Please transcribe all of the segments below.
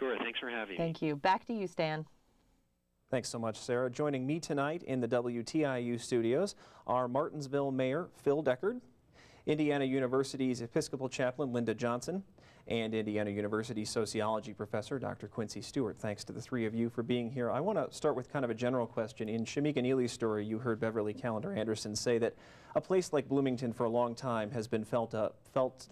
Sure, thanks for having me. Thank you. Back to you, Stan. Thanks so much, Sarah. Joining me tonight in the WTIU studios are Martinsville Mayor Phil Deckard, Indiana University's Episcopal Chaplain Linda Johnson, and Indiana University Sociology Professor Dr. Quincy Stewart. Thanks to the three of you for being here. I want to start with kind of a general question. In Shamika Neely's story, you heard Beverly Callender Anderson say that a place like Bloomington for a long time has been felt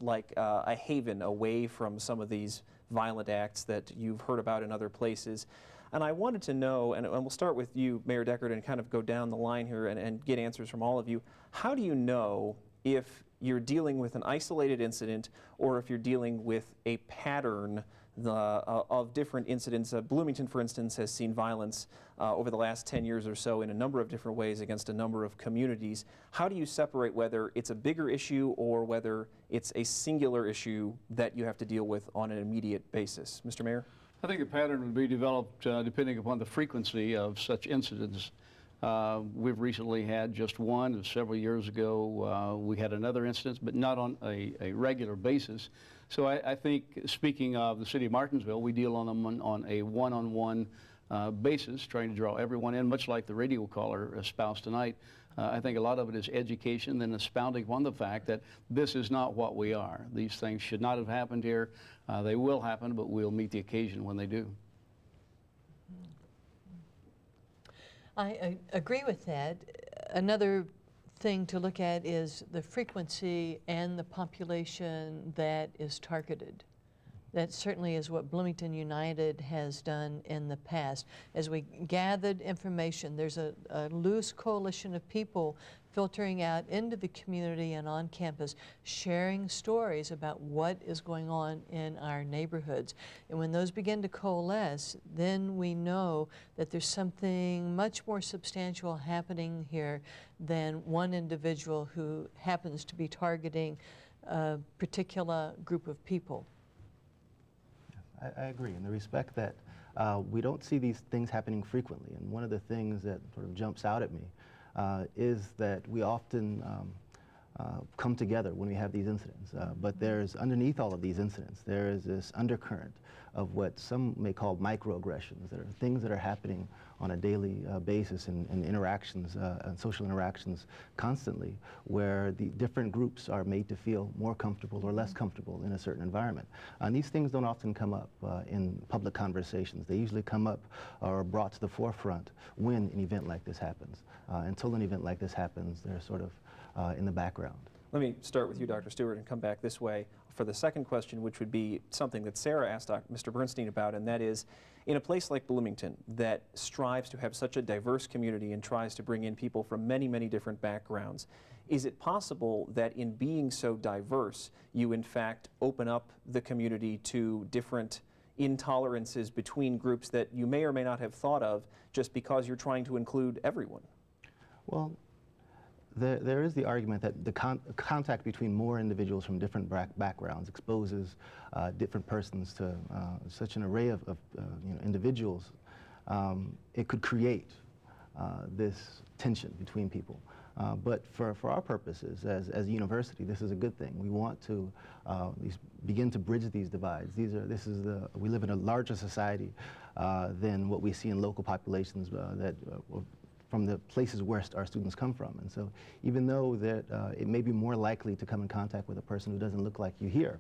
like a haven away from some of these violent acts that you've heard about in other places. And I wanted to know, and we'll start with you, Mayor Deckard, and kind of go down the line here and get answers from all of you. How do you know if you're dealing with an isolated incident or if you're dealing with a pattern of different incidents? Bloomington, for instance, has seen violence over the last 10 years or so in a number of different ways against a number of communities. How do you separate whether it's a bigger issue or whether it's a singular issue that you have to deal with on an immediate basis? Mr. Mayor? I think a pattern would be developed depending upon the frequency of such incidents. We've recently had just one. Several years ago, we had another incident, but not on a regular basis. So I think, speaking of the city of Martinsville, we deal on them on a one-on-one basis, trying to draw everyone in, much like the radio caller espoused tonight. I think a lot of it is education and expounding on the fact that this is not what we are. These things should not have happened here. They will happen, but we'll meet the occasion when they do. I agree with that. Another thing to look at is the frequency and the population that is targeted. That certainly is what Bloomington United has done in the past. As we gathered information, there's a loose coalition of people filtering out into the community and on campus, sharing stories about what is going on in our neighborhoods. And when those begin to coalesce, then we know that there's something much more substantial happening here than one individual who happens to be targeting a particular group of people. I agree in the respect that we don't see these things happening frequently. And one of the things that sort of jumps out at me is that we often come together when we have these incidents. But there's, underneath all of these incidents, there is this undercurrent of what some may call microaggressions, that are things that are happening on a daily basis in interactions, and social interactions constantly, where the different groups are made to feel more comfortable or less comfortable in a certain environment. And these things don't often come up in public conversations. They usually come up or are brought to the forefront when an event like this happens. Until an event like this happens, they're sort of in the background. Let me start with you, Dr. Stewart, and come back this way for the second question, which would be something that Sarah asked Mr. Bernstein about, and that is, in a place like Bloomington that strives to have such a diverse community and tries to bring in people from many, many different backgrounds, is it possible that in being so diverse, you in fact open up the community to different intolerances between groups that you may or may not have thought of just because you're trying to include everyone? Well, there is the argument that the contact between more individuals from different backgrounds exposes different persons to such an array of individuals. It could create this tension between people. But for our purposes as a university, this is a good thing. We want to begin to bridge these divides. We live in a larger society than what we see in local populations from the places where our students come from. And so even though that it may be more likely to come in contact with a person who doesn't look like you here,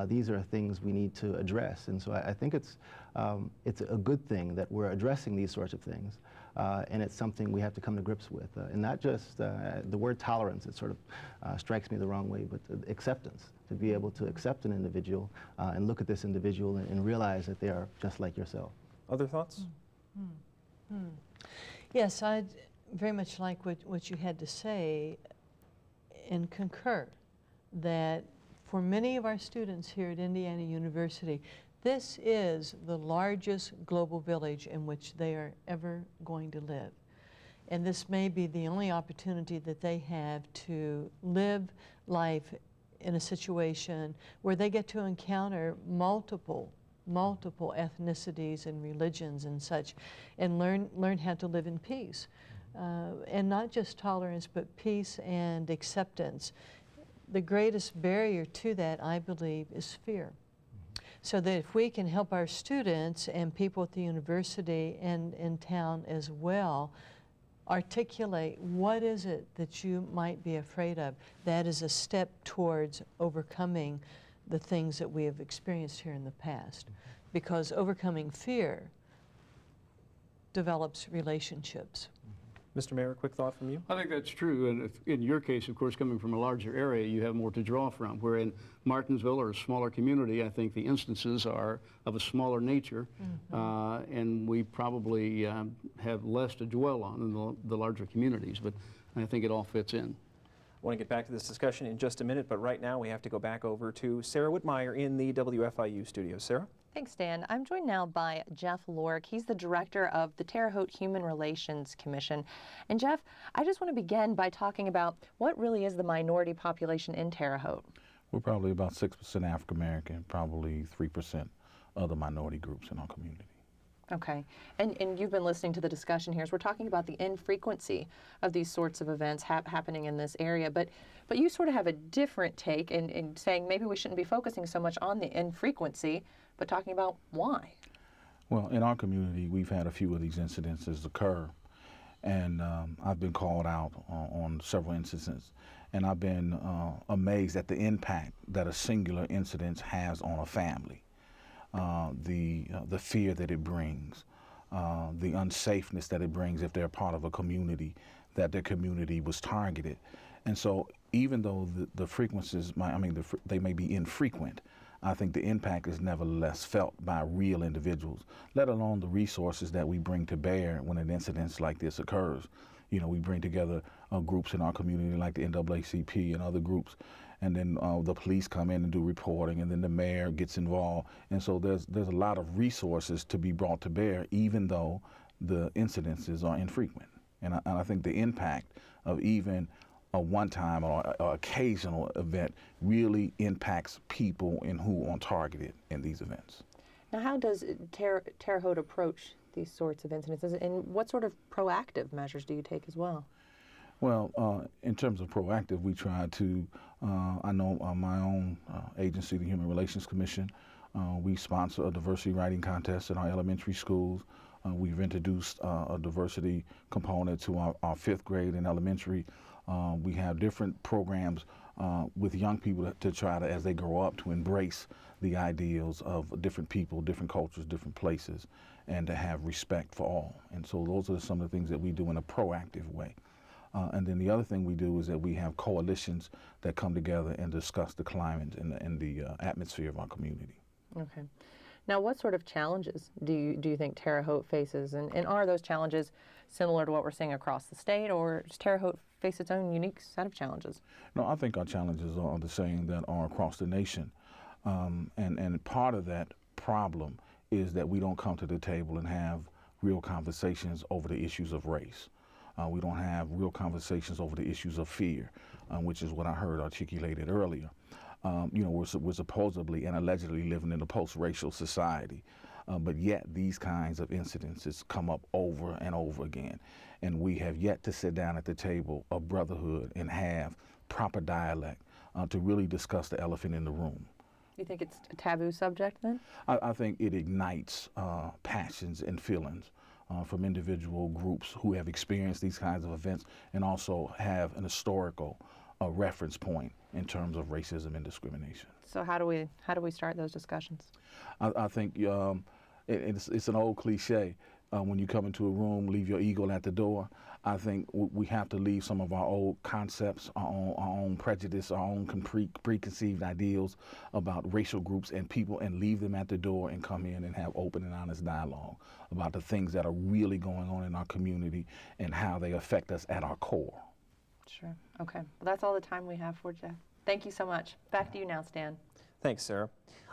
these are things we need to address. And so I think it's a good thing that we're addressing these sorts of things. And it's something we have to come to grips with. And not just the word tolerance, it sort of strikes me the wrong way, but acceptance, to be able to accept an individual and look at this individual and realize that they are just like yourself. Other thoughts? Yes, I'd very much like what you had to say and concur that for many of our students here at Indiana University, this is the largest global village in which they are ever going to live. And this may be the only opportunity that they have to live life in a situation where they get to encounter multiple ethnicities and religions and such, and learn how to live in peace. And not just tolerance, but peace and acceptance. The greatest barrier to that, I believe, is fear. So that if we can help our students and people at the university and in town as well articulate what is it that you might be afraid of, that is a step towards overcoming the things that we have experienced here in the past. Because overcoming fear develops relationships. Mr. Mayor, a quick thought from you? I think that's true, and in your case, of course, coming from a larger area, you have more to draw from. Where in Martinsville, or a smaller community, I think the instances are of a smaller nature, and we probably have less to dwell on in the larger communities, but I think it all fits in. I want to get back to this discussion in just a minute, but right now we have to go back over to Sarah Whitmire in the WFIU studios. Sarah? Thanks, Dan. I'm joined now by Jeff Lorick. He's the director of the Terre Haute Human Relations Commission. And Jeff, I just want to begin by talking about what really is the minority population in Terre Haute. We're probably about 6% African American, probably 3% other minority groups in our community. Okay. And you've been listening to the discussion here. So we're talking about the infrequency of these sorts of events happening in this area. But you sort of have a different take in saying maybe we shouldn't be focusing so much on the infrequency, but talking about why. Well, in our community, we've had a few of these incidences occur. And I've been called out on several instances. And I've been amazed at the impact that a singular incident has on a family. The fear that it brings, the unsafeness that it brings if they're part of a community, that their community was targeted. And so even though the frequencies, they may be infrequent, I think the impact is nevertheless felt by real individuals, let alone the resources that we bring to bear when an incident like this occurs. You know, we bring together groups in our community like the NAACP and other groups, and then the police come in and do reporting, and then the mayor gets involved. And so there's a lot of resources to be brought to bear, even though the incidences are infrequent. And I think the impact of even a one-time or occasional event really impacts people and who are targeted in these events. Now, how does Terre Haute approach these sorts of incidents, and what sort of proactive measures do you take as well? Well, in terms of proactive, we try to, I know my own agency, the Human Relations Commission, we sponsor a diversity writing contest in our elementary schools. We've introduced a diversity component to our fifth grade in elementary. We have different programs with young people to try to, as they grow up, to embrace the ideals of different people, different cultures, different places, and to have respect for all. And so those are some of the things that we do in a proactive way. And then the other thing we do is that we have coalitions that come together and discuss the climate and the atmosphere of our community. Okay. Now, what sort of challenges do you think Terre Haute faces? And are those challenges similar to what we're seeing across the state, or does Terre Haute face its own unique set of challenges? No, I think our challenges are the same that are across the nation. And part of that problem is that we don't come to the table and have real conversations over the issues of race. We don't have real conversations over the issues of fear, which is what I heard articulated earlier. You know, we're supposedly and allegedly living in a post-racial society, but yet these kinds of incidences come up over and over again. And we have yet to sit down at the table of brotherhood and have proper dialect to really discuss the elephant in the room. You think it's a taboo subject then? I think it ignites passions and feelings from individual groups who have experienced these kinds of events and also have an historical reference point in terms of racism and discrimination. So how do we start those discussions? I think it's an old cliche. When you come into a room, leave your ego at the door. I think we have to leave some of our old concepts, our own prejudice, our own preconceived ideals about racial groups and people, and leave them at the door and come in and have open and honest dialogue about the things that are really going on in our community and how they affect us at our core. Sure. Okay. Well, that's all the time we have for Jeff. Thank you so much. Back to you now, Stan. Thanks, Sarah.